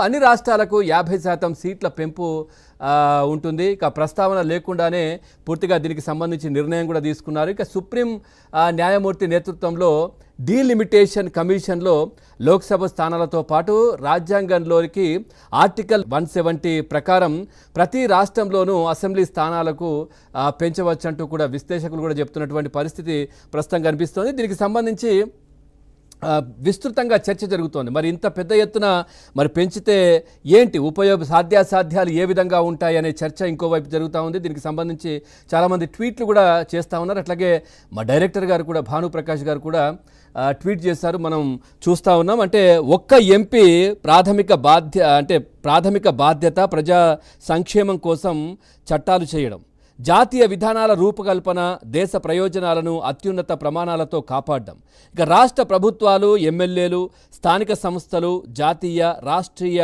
అన్ని రాష్ట్రాలకు 50% సీట్ల పెంపు ఉంటుంది. ఇక ప్రస్తావన లేకుండానే పూర్తిగా దీనికి సంబంధించి నిర్ణయం కూడా తీసుకున్నారు. ఇక సుప్రీం న్యాయమూర్తి నేతృత్వంలో డీలిమిటేషన్ కమిషన్లో లోక్సభ స్థానాలతో పాటు రాజ్యాంగంలోకి ఆర్టికల్ 170 ప్రకారం ప్రతి రాష్ట్రంలోనూ అసెంబ్లీ స్థానాలకు పెంచవచ్చంటూ కూడా విశ్లేషకులు కూడా చెప్తున్నటువంటి పరిస్థితి ప్రస్తుతం కనిపిస్తోంది. దీనికి సంబంధించి విస్తృతంగా చర్చ జరుగుతోంది. మరి ఇంత పెద్ద ఎత్తున మరి పెంచితే ఏంటి సాధ్యాసాధ్యాలు ఏ విధంగా ఉంటాయి అనే చర్చ ఇంకోవైపు జరుగుతూ ఉంది. దీనికి సంబంధించి చాలామంది ట్వీట్లు కూడా చేస్తూ ఉన్నారు. అట్లాగే మా డైరెక్టర్ గారు కూడా భానుప్రకాష్ గారు కూడా ట్వీట్ చేశారు, మనం చూస్తూ ఉన్నాం. అంటే ఒక్క ఎంపీ ప్రాథమిక బాధ్యత ప్రజా సంక్షేమం కోసం చట్టాలు చేయడం, జాతీయ విధానాల రూపకల్పన, దేశ ప్రయోజనాలను అత్యున్నత ప్రమాణాలతో కాపాడడం. ఇక రాష్ట్ర ప్రభుత్వాలు, ఎమ్మెల్యేలు, స్థానిక సంస్థలు జాతీయ రాష్ట్రీయ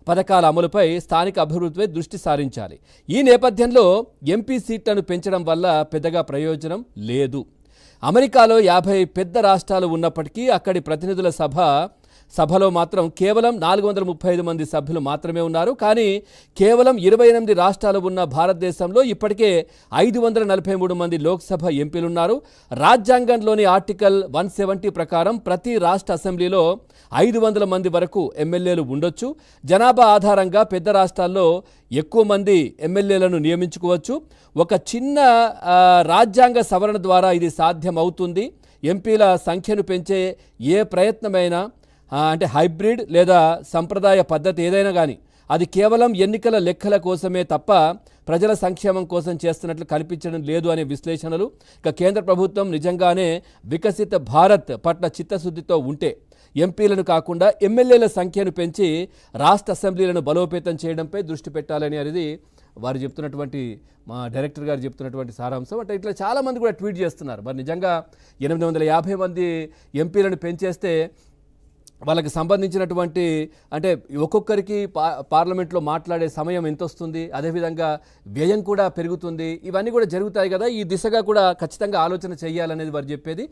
పథకాల అమలుపై స్థానిక అభివృద్ధిపై దృష్టి సారించాలి. ఈ నేపథ్యంలో ఎంపీ సీట్లను పెంచడం వల్ల పెద్దగా ప్రయోజనం లేదు. అమెరికాలో 50 పెద్ద రాష్ట్రాలు ఉన్నప్పటికీ అక్కడి ప్రతినిధుల సభలో మాత్రం కేవలం 435 మంది సభ్యులు మాత్రమే ఉన్నారు. కానీ కేవలం 28 రాష్ట్రాలు ఉన్న భారతదేశంలో ఇప్పటికే 543 మంది లోక్సభ ఎంపీలున్నారు. రాజ్యాంగంలోని ఆర్టికల్ 170 ప్రకారం ప్రతి రాష్ట్ర అసెంబ్లీలో 500 మంది వరకు ఎమ్మెల్యేలు ఉండొచ్చు. జనాభా ఆధారంగా పెద్ద రాష్ట్రాల్లో ఎక్కువ మంది ఎమ్మెల్యేలను నియమించుకోవచ్చు. ఒక చిన్న రాజ్యాంగ సవరణ ద్వారా ఇది సాధ్యమవుతుంది. ఎంపీల సంఖ్యను పెంచే ఏ ప్రయత్నమైనా అంటే హైబ్రిడ్ లేదా సంప్రదాయ పద్ధతి ఏదైనా కానీ అది కేవలం ఎన్నికల లెక్కల కోసమే తప్ప ప్రజల సంక్షేమం కోసం చేస్తున్నట్లు కనిపించడం లేదు అనే విశ్లేషణలు. ఇక కేంద్ర ప్రభుత్వం నిజంగానే వికసిత భారత్ పట్ల చిత్తశుద్ధితో ఉంటే ఎంపీలను కాకుండా ఎమ్మెల్యేల సంఖ్యను పెంచి రాష్ట్ర అసెంబ్లీలను బలోపేతం చేయడంపై దృష్టి పెట్టాలని అనేది వారు చెప్తున్నటువంటి, మా డైరెక్టర్ గారు చెప్తున్నటువంటి సారాంశం. అంటే ఇట్లా చాలామంది కూడా ట్వీట్ చేస్తున్నారు. మరి నిజంగా 850 మంది ఎంపీలను పెంచేస్తే వాళ్ళకి సంబంధించినటువంటి అంటే ఒక్కొక్కరికి పార్లమెంట్లో మాట్లాడే సమయం ఎంత వస్తుంది, అదేవిధంగా వ్యయం కూడా పెరుగుతుంది. ఇవన్నీ కూడా జరుగుతాయి కదా. ఈ దిశగా కూడా ఖచ్చితంగా ఆలోచన చేయాలనేది వారు చెప్పేది.